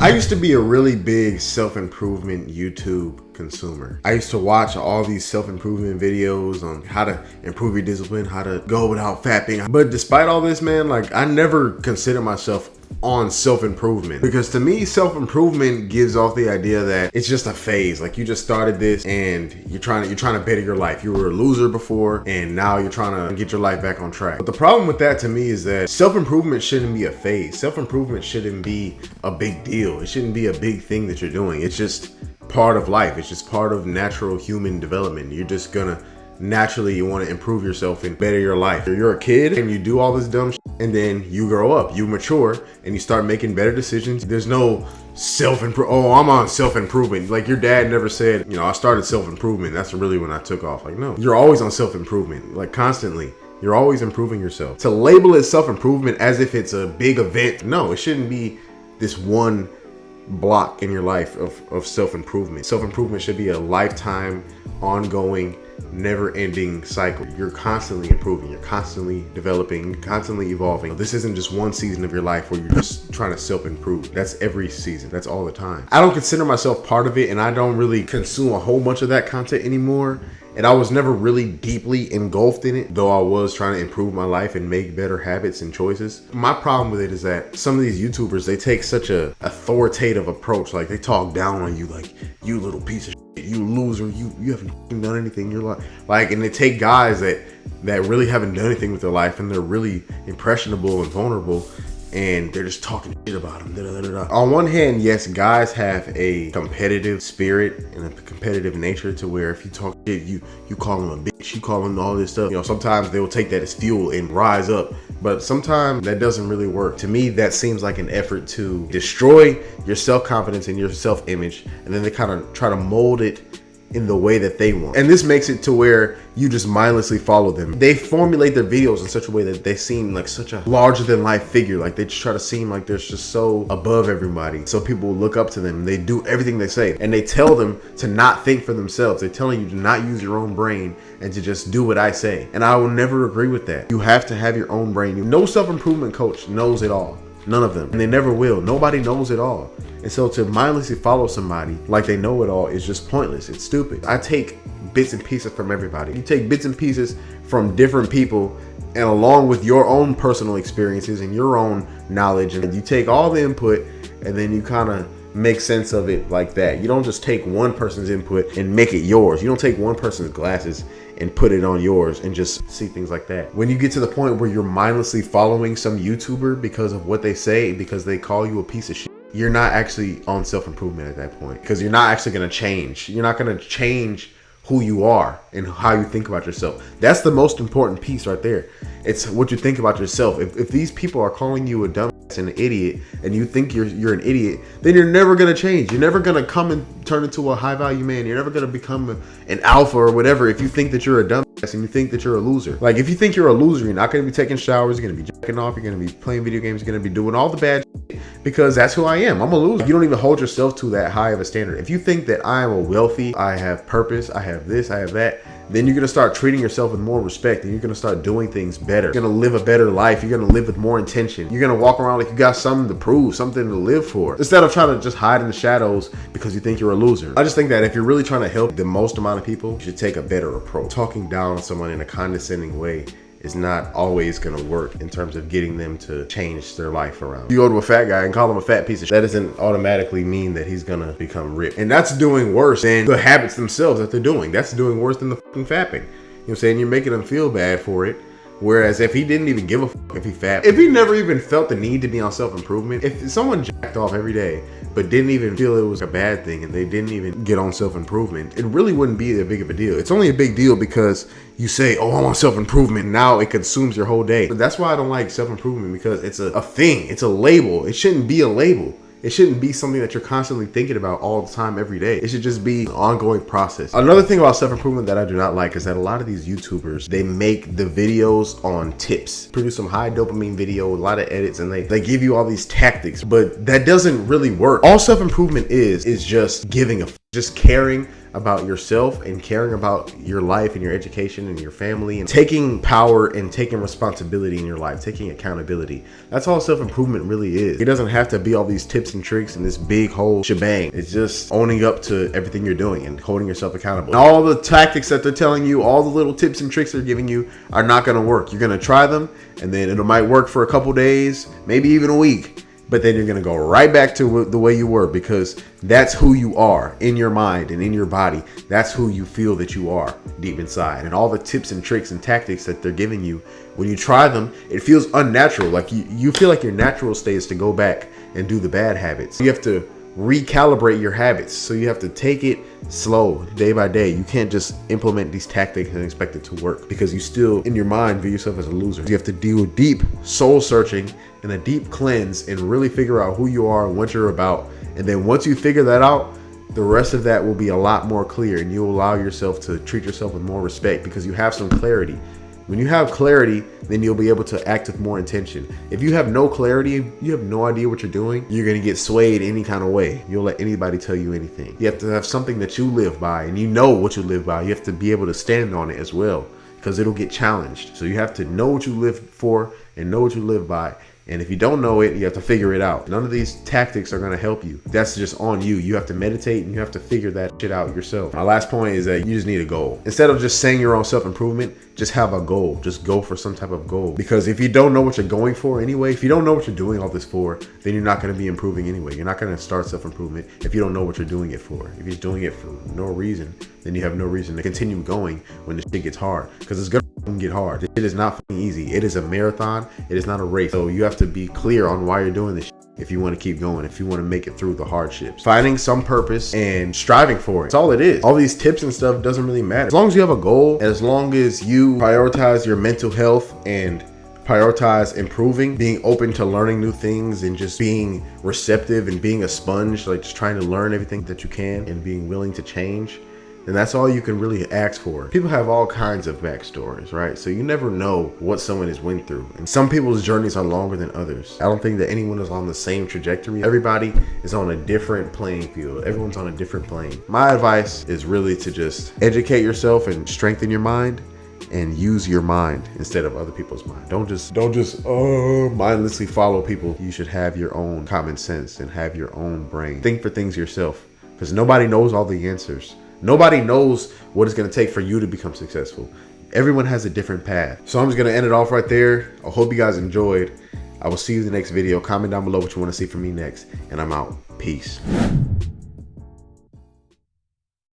I used to be a really big self-improvement YouTube consumer. I used to watch all these self-improvement videos on how to improve your discipline, how to go without fapping. But despite all this, man, like I never consider myself on self-improvement, because to me self-improvement gives off the idea that it's just a phase. Like you just started this and you're trying to better your life. You were a loser before and now you're trying to get your life back on track. But the problem with that to me is that self-improvement shouldn't be a phase. Self-improvement shouldn't be a big deal. It shouldn't be a big thing that you're doing. It's just part of life. It's just part of natural human development. You're just gonna naturally you want to improve yourself and better your life. You're a kid and you do all this dumb shit, and then you grow up, you mature, and you start making better decisions. There's no I'm on self-improvement. Like your dad never said, you know, I started self-improvement, that's really when I took off. Like, no, you're always on self-improvement, like constantly. You're always improving yourself. To label it self-improvement as if it's a big event, no, it shouldn't be this one block in your life of self-improvement. Self-improvement should be a lifetime, ongoing, never-ending cycle. You're constantly improving, you're constantly developing, you're constantly evolving. This isn't just one season of your life where you're just trying to self-improve. That's every season. That's all the time. I don't consider myself part of it, and I don't really consume a whole bunch of that content anymore. And I was never really deeply engulfed in it, though I was trying to improve my life and make better habits and choices. My problem with it is that some of these YouTubers, they take such a authoritative approach. Like they talk down on you, like, you little piece of shit, you loser, you haven't done anything in your life. Like, and they take guys that really haven't done anything with their life and they're really impressionable and vulnerable, and they're just talking shit about them. Da, da, da, da. On one hand, yes, guys have a competitive spirit and a competitive nature to where if you talk shit, you call them a bitch, you call them all this stuff. You know, sometimes they will take that as fuel and rise up, but sometimes that doesn't really work. To me, that seems like an effort to destroy your self-confidence and your self-image, and then they kind of try to mold it in the way that they want. And this makes it to where you just mindlessly follow them. They formulate their videos in such a way that they seem like such a larger than life figure. Like they just try to seem like they're just so above everybody, so people will look up to them. They do everything they say, and they tell them to not think for themselves. They're telling you to not use your own brain and to just do what I say. And I will never agree with that. You have to have your own brain. No self-improvement coach knows it all. None of them. And they never will. Nobody knows it all. And so to mindlessly follow somebody like they know it all is just pointless. It's stupid. I take bits and pieces from everybody. You take bits and pieces from different people, and along with your own personal experiences and your own knowledge, and you take all the input and then you kind of make sense of it like that. You don't just take one person's input and make it yours. You don't take one person's glasses and put it on yours and just see things like that. When you get to the point where you're mindlessly following some YouTuber because of what they say, because they call you a piece of shit, you're not actually on self-improvement at that point, because you're not actually going to change. You're not going to change who you are and how you think about yourself. That's the most important piece right there. It's what you think about yourself. If these people are calling you a dumbass and an idiot, and you think you're an idiot, then you're never going to change. You're never going to come and turn into a high value man. You're never going to become an alpha or whatever if you think that you're a dumbass and you think that you're a loser. Like if you think you're a loser, you're not going to be taking showers, you're going to be jacking off, you're going to be playing video games, you're going to be doing all the bad shit, because that's who I am. I'm a loser. You don't even hold yourself to that high of a standard. If you think that I am a wealthy, I have purpose, I have this, I have that, then you're going to start treating yourself with more respect, and you're going to start doing things better. You're going to live a better life. You're going to live with more intention. You're going to walk around like you got something to prove, something to live for, instead of trying to just hide in the shadows because you think you're a loser. I just think that if you're really trying to help the most amount of people, you should take a better approach. Talking down on someone in a condescending way is not always going to work in terms of getting them to change their life around. You go to a fat guy and call him a fat piece of shit, that doesn't automatically mean that he's going to become ripped. And that's doing worse than the habits themselves that they're doing. That's doing worse than the fucking fapping. You know what I'm saying? You're making them feel bad for it. Whereas if he didn't even give a fuck if he fat, if he never even felt the need to be on self-improvement, if someone jacked off every day but didn't even feel it was a bad thing and they didn't even get on self-improvement, it really wouldn't be a big of a deal. It's only a big deal because you say, oh, I'm on self-improvement, now it consumes your whole day. But that's why I don't like self-improvement, because it's a thing. It's a label. It shouldn't be a label. It shouldn't be something that you're constantly thinking about all the time, every day. It should just be an ongoing process. Another thing about self-improvement that I do not like is that a lot of these YouTubers, they make the videos on tips, produce some high dopamine video, a lot of edits, and they give you all these tactics, but that doesn't really work. All self-improvement is just giving a just caring about yourself and caring about your life and your education and your family and taking power and taking responsibility in your life, taking accountability. That's all self-improvement really is. It doesn't have to be all these tips and tricks and this big whole shebang. It's just owning up to everything you're doing and holding yourself accountable. And all the tactics that they're telling you, all the little tips and tricks they're giving you are not going to work. You're going to try them and then it might work for a couple days, maybe even a week. But then you're going to go right back to the way you were, because that's who you are in your mind and in your body. That's who you feel that you are deep inside. And all the tips and tricks and tactics that they're giving you, when you try them, it feels unnatural. Like you feel like your natural state is to go back and do the bad habits. You have to recalibrate your habits. So you have to take it slow, day by day. You can't just implement these tactics and expect it to work, because you still in your mind view yourself as a loser. You have to do deep soul searching and a deep cleanse and really figure out who you are and what you're about. And then once you figure that out, the rest of that will be a lot more clear, and you'll allow yourself to treat yourself with more respect because you have some clarity. When you have clarity, then you'll be able to act with more intention. If you have no clarity, you have no idea what you're doing, you're going to get swayed any kind of way. You'll let anybody tell you anything. You have to have something that you live by, and you know what you live by. You have to be able to stand on it as well, because it'll get challenged. So you have to know what you live for and know what you live by. And if you don't know it, you have to figure it out. None of these tactics are going to help you. That's just on you. You have to meditate and you have to figure that shit out yourself. My last point is that you just need a goal. Instead of just saying your own self-improvement, just have a goal. Just go for some type of goal. Because if you don't know what you're going for anyway, if you don't know what you're doing all this for, then you're not going to be improving anyway. You're not going to start self-improvement if you don't know what you're doing it for. If you're doing it for no reason, then you have no reason to continue going when the shit gets hard. Because it's going to get hard. It is not easy. It is a marathon. It is not a race. So you have to be clear on why you're doing this if you want to keep going, if you want to make it through the hardships. Finding some purpose and striving for it. That's all it is. All these tips and stuff doesn't really matter. As long as you have a goal, as long as you prioritize your mental health and prioritize improving, being open to learning new things and just being receptive and being a sponge, like just trying to learn everything that you can and being willing to change, then that's all you can really ask for. People have all kinds of backstories, right? So you never know what someone has went through. And some people's journeys are longer than others. I don't think that anyone is on the same trajectory. Everybody is on a different playing field. Everyone's on a different plane. My advice is really to just educate yourself and strengthen your mind and use your mind instead of other people's mind. Don't just mindlessly follow people. You should have your own common sense and have your own brain. Think for things yourself, because nobody knows all the answers. Nobody knows what it's going to take for you to become successful. Everyone has a different path. So I'm just going to end it off right there. I hope you guys enjoyed. I will see you in the next video. Comment down below what you want to see from me next. And I'm out. Peace.